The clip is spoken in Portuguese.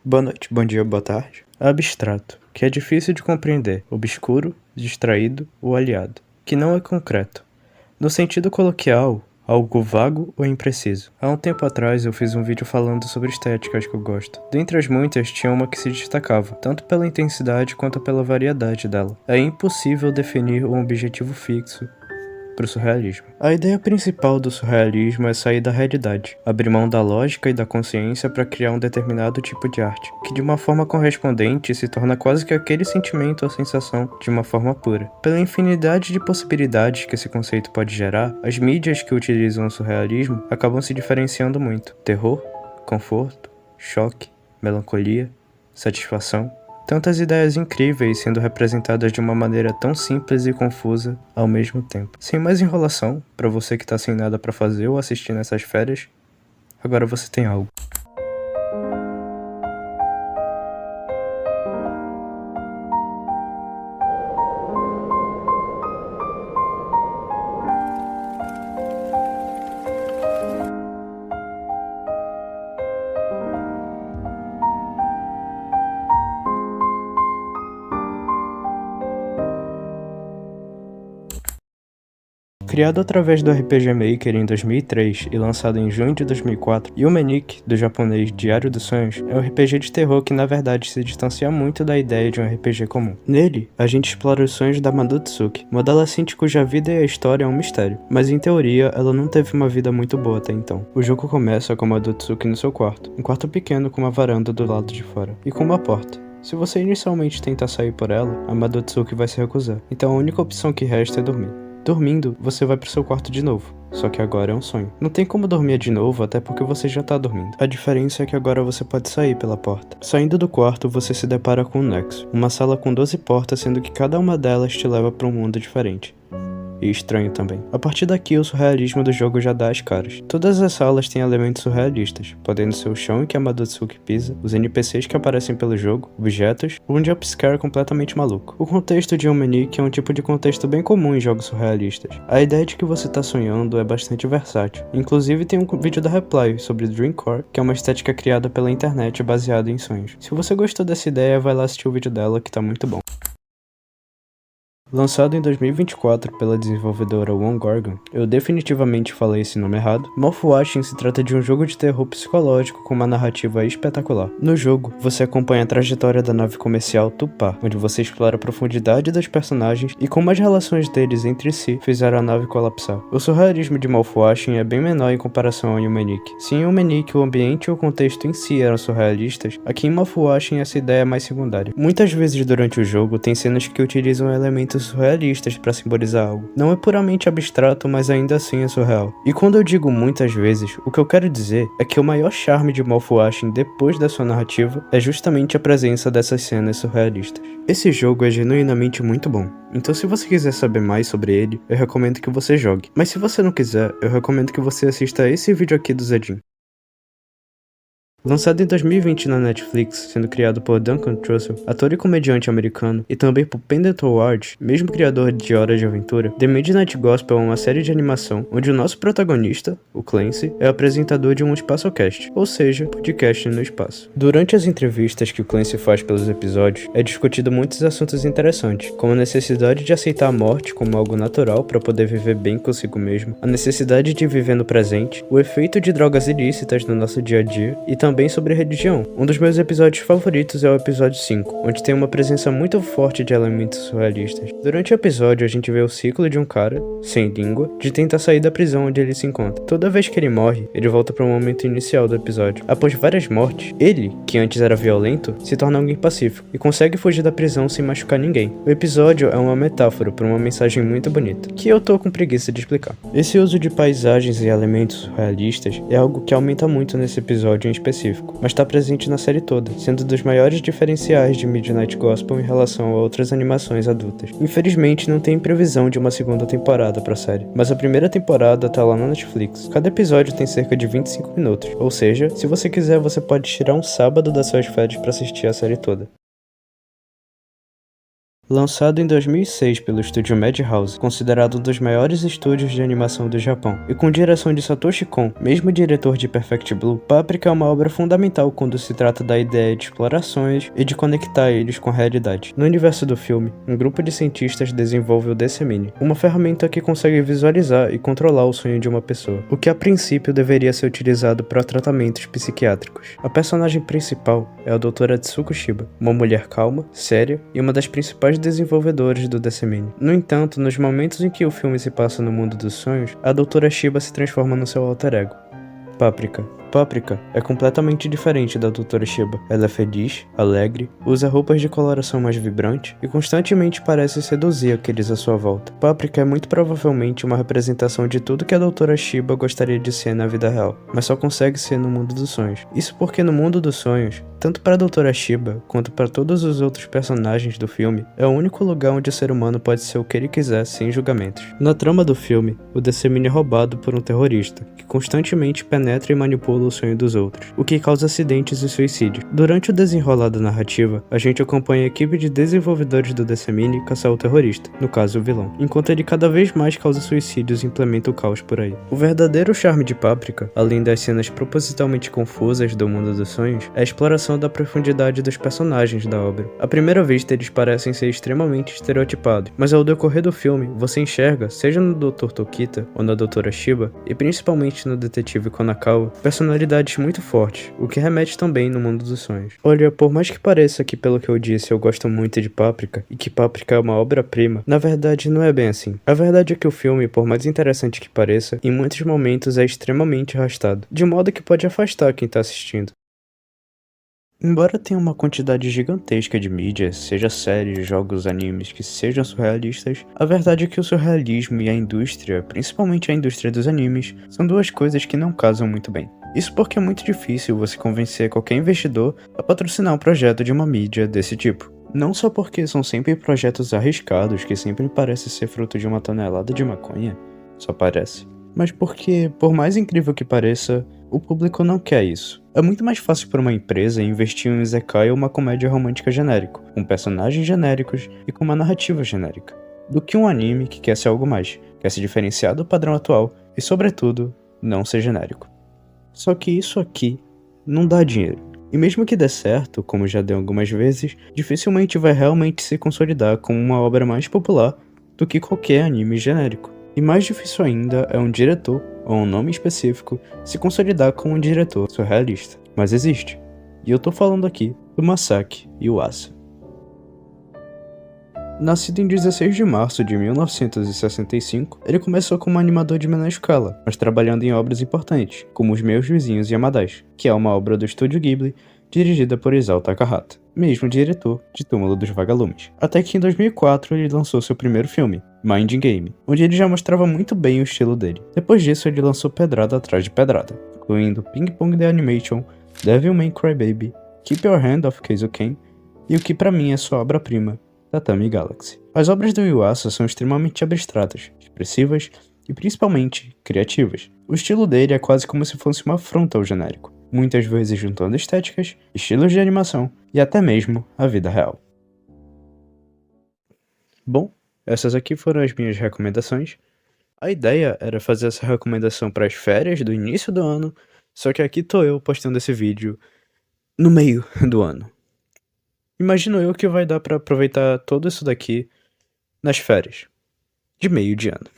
Boa noite, bom dia, boa tarde. Abstrato, que é difícil de compreender, obscuro, distraído ou aliado, que não é concreto. No sentido coloquial, algo vago ou impreciso. Há um tempo atrás eu fiz um vídeo falando sobre estéticas que eu gosto. Dentre as muitas, tinha uma que se destacava, tanto pela intensidade quanto pela variedade dela. É impossível definir um objetivo fixo para o surrealismo. A ideia principal do surrealismo é sair da realidade, abrir mão da lógica e da consciência para criar um determinado tipo de arte, que de uma forma correspondente se torna quase que aquele sentimento ou sensação de uma forma pura. Pela infinidade de possibilidades que esse conceito pode gerar, as mídias que utilizam o surrealismo acabam se diferenciando muito: terror, conforto, choque, melancolia, satisfação. Tantas ideias incríveis sendo representadas de uma maneira tão simples e confusa ao mesmo tempo. Sem mais enrolação, para você que tá sem nada para fazer ou assistir nessas férias, agora você tem algo. Criado através do RPG Maker em 2003 e lançado em junho de 2004, Yumenik, do japonês Diário dos Sonhos, é um RPG de terror que na verdade se distancia muito da ideia de um RPG comum. Nele, a gente explora os sonhos da Madotsuki, uma adolescente cuja vida e a história é um mistério, mas em teoria ela não teve uma vida muito boa até então. O jogo começa com a Madotsuki no seu quarto, um quarto pequeno com uma varanda do lado de fora, e com uma porta. Se você inicialmente tentar sair por ela, a Madotsuki vai se recusar, então a única opção que resta é dormir. Dormindo, você vai pro seu quarto de novo, só que agora é um sonho. Não tem como dormir de novo, até porque você já tá dormindo. A diferença é que agora você pode sair pela porta. Saindo do quarto, você se depara com um nexo, uma sala com 12 portas, sendo que cada uma delas te leva para um mundo diferente. E estranho também. A partir daqui, o surrealismo do jogo já dá as caras. Todas as salas têm elementos surrealistas, podendo ser o chão em que a Madotsuki pisa, os NPCs que aparecem pelo jogo, objetos, ou um jumpscare completamente maluco. O contexto de Yumenik é um tipo de contexto bem comum em jogos surrealistas. A ideia de que você tá sonhando é bastante versátil. Inclusive tem um vídeo da Reply sobre Dreamcore, que é uma estética criada pela internet baseada em sonhos. Se você gostou dessa ideia, vai lá assistir o vídeo dela que tá muito bom. Lançado em 2024 pela desenvolvedora One Gorgon, eu definitivamente falei esse nome errado, Mouthwashing se trata de um jogo de terror psicológico com uma narrativa espetacular. No jogo, você acompanha a trajetória da nave comercial Tupá, onde você explora a profundidade dos personagens e como as relações deles entre si fizeram a nave colapsar. O surrealismo de Mouthwashing é bem menor em comparação a Yumenik. Se em Yumenik o ambiente e o contexto em si eram surrealistas, aqui em Mouthwashing essa ideia é mais secundária. Muitas vezes durante o jogo tem cenas que utilizam elementos surrealistas para simbolizar algo. Não é puramente abstrato, mas ainda assim é surreal. E quando eu digo muitas vezes, o que eu quero dizer é que o maior charme de Mouthwashing depois da sua narrativa é justamente a presença dessas cenas surrealistas. Esse jogo é genuinamente muito bom, então se você quiser saber mais sobre ele, eu recomendo que você jogue. Mas se você não quiser, eu recomendo que você assista a esse vídeo aqui do Zedin. Lançado em 2020 na Netflix, sendo criado por Duncan Trussell, ator e comediante americano, e também por Pendleton Ward, mesmo criador de Hora de Aventura, The Midnight Gospel é uma série de animação onde o nosso protagonista, o Clancy, é apresentador de um espaçocast, ou seja, podcast no espaço. Durante as entrevistas que o Clancy faz pelos episódios, é discutido muitos assuntos interessantes, como a necessidade de aceitar a morte como algo natural para poder viver bem consigo mesmo, a necessidade de viver no presente, o efeito de drogas ilícitas no nosso dia a dia, e também sobre religião. Um dos meus episódios favoritos é o episódio 5, onde tem uma presença muito forte de elementos surrealistas. Durante o episódio, a gente vê o ciclo de um cara, sem língua, de tentar sair da prisão onde ele se encontra. Toda vez que ele morre, ele volta para o momento inicial do episódio. Após várias mortes, ele, que antes era violento, se torna alguém pacífico e consegue fugir da prisão sem machucar ninguém. O episódio é uma metáfora para uma mensagem muito bonita, que eu tô com preguiça de explicar. Esse uso de paisagens e elementos surrealistas é algo que aumenta muito nesse episódio em específico, mas está presente na série toda, sendo dos maiores diferenciais de Midnight Gospel em relação a outras animações adultas. Infelizmente, não tem previsão de uma segunda temporada para a série, mas a primeira temporada tá lá na Netflix. Cada episódio tem cerca de 25 minutos, ou seja, se você quiser, você pode tirar um sábado das suas férias para assistir a série toda. Lançado em 2006 pelo estúdio Madhouse, considerado um dos maiores estúdios de animação do Japão, e com direção de Satoshi Kon, mesmo diretor de Perfect Blue, Paprika é uma obra fundamental quando se trata da ideia de explorações e de conectar eles com a realidade. No universo do filme, um grupo de cientistas desenvolve o Decemine, uma ferramenta que consegue visualizar e controlar o sonho de uma pessoa, o que a princípio deveria ser utilizado para tratamentos psiquiátricos. A personagem principal é a Dra. Tsuko Shiba, uma mulher calma, séria e uma das principais desenvolvedoras do Decemine. No entanto, nos momentos em que o filme se passa no mundo dos sonhos, a Dra. Shiba se transforma no seu alter ego, Paprika. Paprika é completamente diferente da Dra. Shiba. Ela é feliz, alegre, usa roupas de coloração mais vibrante e constantemente parece seduzir aqueles à sua volta. Paprika é muito provavelmente uma representação de tudo que a Dra. Shiba gostaria de ser na vida real, mas só consegue ser no mundo dos sonhos. Isso porque no mundo dos sonhos, tanto para a Dra. Shiba quanto para todos os outros personagens do filme, é o único lugar onde o ser humano pode ser o que ele quiser sem julgamentos. Na trama do filme, o Decemine é roubado por um terrorista, que constantemente penetra e manipula o sonho dos outros, o que causa acidentes e suicídios. Durante o desenrolar da narrativa, a gente acompanha a equipe de desenvolvedores do Decemine caçar o terrorista, no caso o vilão, enquanto ele cada vez mais causa suicídios e implementa o caos por aí. O verdadeiro charme de Paprika, além das cenas propositalmente confusas do mundo dos sonhos, é a exploração da profundidade dos personagens da obra. À primeira vista eles parecem ser extremamente estereotipados, mas ao decorrer do filme, você enxerga, seja no Dr. Tokita ou na Dra. Shiba, e principalmente no detetive Konakawa, personalidades muito fortes, o que remete também no mundo dos sonhos. Olha, por mais que pareça que pelo que eu disse eu gosto muito de Paprika, e que Paprika é uma obra-prima, na verdade não é bem assim. A verdade é que o filme, por mais interessante que pareça, em muitos momentos é extremamente arrastado, de modo que pode afastar quem tá assistindo. Embora tenha uma quantidade gigantesca de mídia, seja séries, jogos, animes que sejam surrealistas, a verdade é que o surrealismo e a indústria, principalmente a indústria dos animes, são duas coisas que não casam muito bem. Isso porque é muito difícil você convencer qualquer investidor a patrocinar um projeto de uma mídia desse tipo. Não só porque são sempre projetos arriscados que sempre parecem ser fruto de uma tonelada de maconha, só parece, mas porque, por mais incrível que pareça, o público não quer isso. É muito mais fácil para uma empresa investir em um isekai ou uma comédia romântica genérico, com personagens genéricos e com uma narrativa genérica, do que um anime que quer ser algo mais, quer se diferenciar do padrão atual e, sobretudo, não ser genérico. Só que isso aqui não dá dinheiro. E mesmo que dê certo, como já deu algumas vezes, dificilmente vai realmente se consolidar como uma obra mais popular do que qualquer anime genérico. E mais difícil ainda é um diretor, ou um nome específico, se consolidar como um diretor surrealista. Mas existe. E eu tô falando aqui do Masaaki Yuasa. Nascido em 16 de março de 1965, ele começou como animador de menor escala, mas trabalhando em obras importantes, como Os Meus Vizinhos Yamadashi, que é uma obra do estúdio Ghibli, dirigida por Isao Takahata, mesmo diretor de Túmulo dos Vagalumes. Até que em 2004 ele lançou seu primeiro filme, Mind Game, onde ele já mostrava muito bem o estilo dele. Depois disso ele lançou pedrada atrás de pedrada, incluindo Ping Pong The Animation, Devilman Crybaby, Keep Your Hand Off Keizo-ken e o que pra mim é sua obra-prima, Tatami Galaxy. As obras do Yuasa são extremamente abstratas, expressivas e principalmente criativas. O estilo dele é quase como se fosse uma afronta ao genérico, muitas vezes juntando estéticas, estilos de animação e até mesmo a vida real. Bom, essas aqui foram as minhas recomendações. A ideia era fazer essa recomendação para as férias do início do ano, só que aqui tô eu postando esse vídeo no meio do ano. Imagino eu que vai dar para aproveitar tudo isso daqui nas férias de meio de ano.